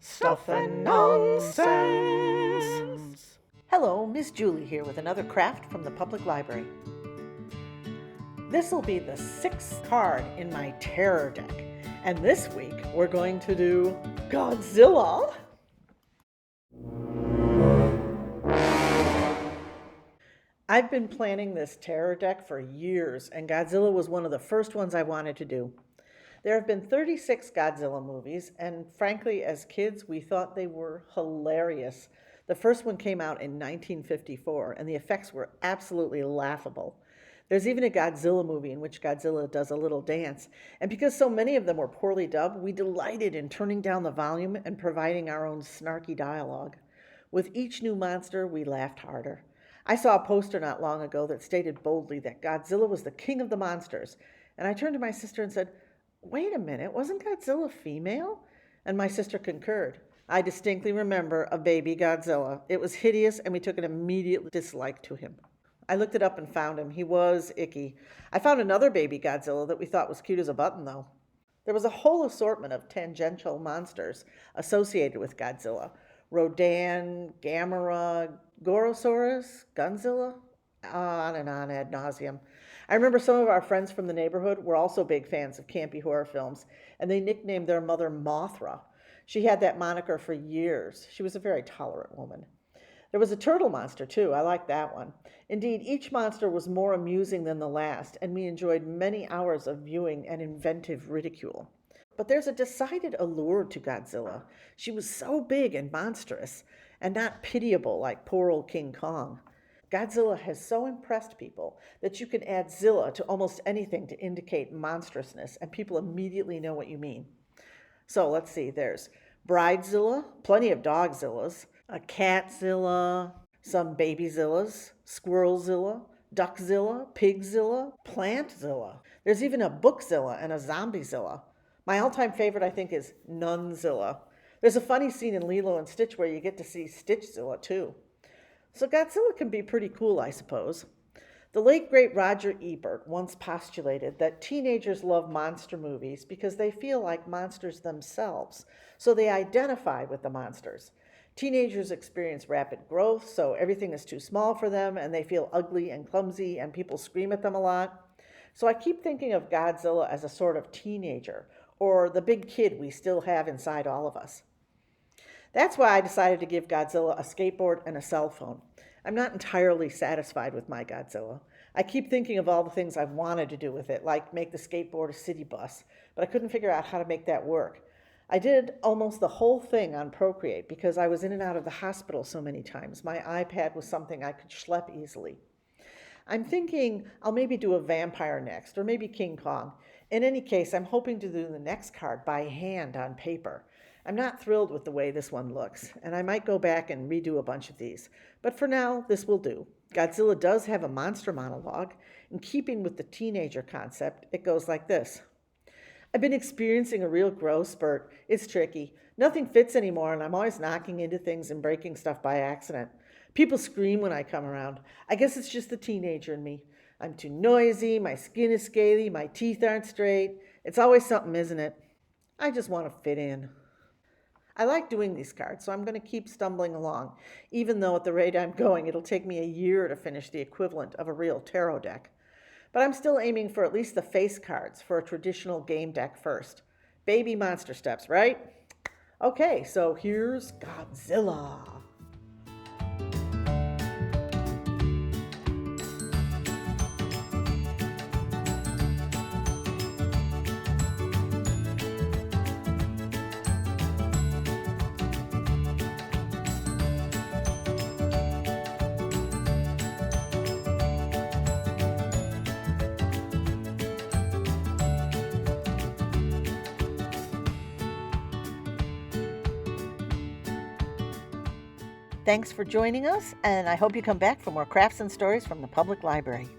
Stuff and nonsense. Hello, Miss Julie here with another craft from the public library. This will be the 6th card in my terror deck, and this week we're going to do Godzilla. I've been planning this terror deck for years, and Godzilla was one of the first ones I wanted to do. There have been 36 Godzilla movies, and frankly, as kids, we thought they were hilarious. The first one came out in 1954, and the effects were absolutely laughable. There's even a Godzilla movie in which Godzilla does a little dance, and because so many of them were poorly dubbed, we delighted in turning down the volume and providing our own snarky dialogue. With each new monster, we laughed harder. I saw a poster not long ago that stated boldly that Godzilla was the king of the monsters, and I turned to my sister and said, "Wait a minute, wasn't Godzilla female?" And my sister concurred. I distinctly remember a baby Godzilla. It was hideous, and we took an immediate dislike to him. I looked it up and found him. He was icky. I found another baby Godzilla that we thought was cute as a button, though. There was a whole assortment of tangential monsters associated with Godzilla. Rodan, Gamera, Gorosaurus, Gunzilla, on and on ad nauseum. I remember some of our friends from the neighborhood were also big fans of campy horror films, and they nicknamed their mother Mothra. She had that moniker for years. She was a very tolerant woman. There was a turtle monster, too. I liked that one. Indeed, each monster was more amusing than the last, and we enjoyed many hours of viewing and inventive ridicule. But there's a decided allure to Godzilla. She was so big and monstrous, and not pitiable like poor old King Kong. Godzilla has so impressed people that you can add Zilla to almost anything to indicate monstrousness, and people immediately know what you mean. So let's see, there's Bridezilla, plenty of Dogzillas, a Catzilla, some Babyzillas, Squirrelzilla, Duckzilla, Pigzilla, Plantzilla. There's even a Bookzilla and a Zombiezilla. My all-time favorite, I think, is Nunzilla. There's a funny scene in Lilo and Stitch where you get to see Stitchzilla, too. So Godzilla can be pretty cool, I suppose. The late great Roger Ebert once postulated that teenagers love monster movies because they feel like monsters themselves, so they identify with the monsters. Teenagers experience rapid growth, so everything is too small for them, and they feel ugly and clumsy, and people scream at them a lot. So I keep thinking of Godzilla as a sort of teenager, or the big kid we still have inside all of us. That's why I decided to give Godzilla a skateboard and a cell phone. I'm not entirely satisfied with my Godzilla. I keep thinking of all the things I've wanted to do with it, like make the skateboard a city bus, but I couldn't figure out how to make that work. I did almost the whole thing on Procreate because I was in and out of the hospital so many times. My iPad was something I could schlep easily. I'm thinking I'll maybe do a vampire next, or maybe King Kong. In any case, I'm hoping to do the next card by hand on paper. I'm not thrilled with the way this one looks, and I might go back and redo a bunch of these. But for now, this will do. Godzilla does have a monster monologue. In keeping with the teenager concept, it goes like this. I've been experiencing a real growth spurt. It's tricky. Nothing fits anymore, and I'm always knocking into things and breaking stuff by accident. People scream when I come around. I guess it's just the teenager in me. I'm too noisy, my skin is scaly, my teeth aren't straight. It's always something, isn't it? I just want to fit in. I like doing these cards, so I'm going to keep stumbling along, even though at the rate I'm going, it'll take me a year to finish the equivalent of a real tarot deck. But I'm still aiming for at least the face cards for a traditional game deck first. Baby monster steps, right? Okay, so here's Godzilla. Thanks for joining us, and I hope you come back for more crafts and stories from the public library.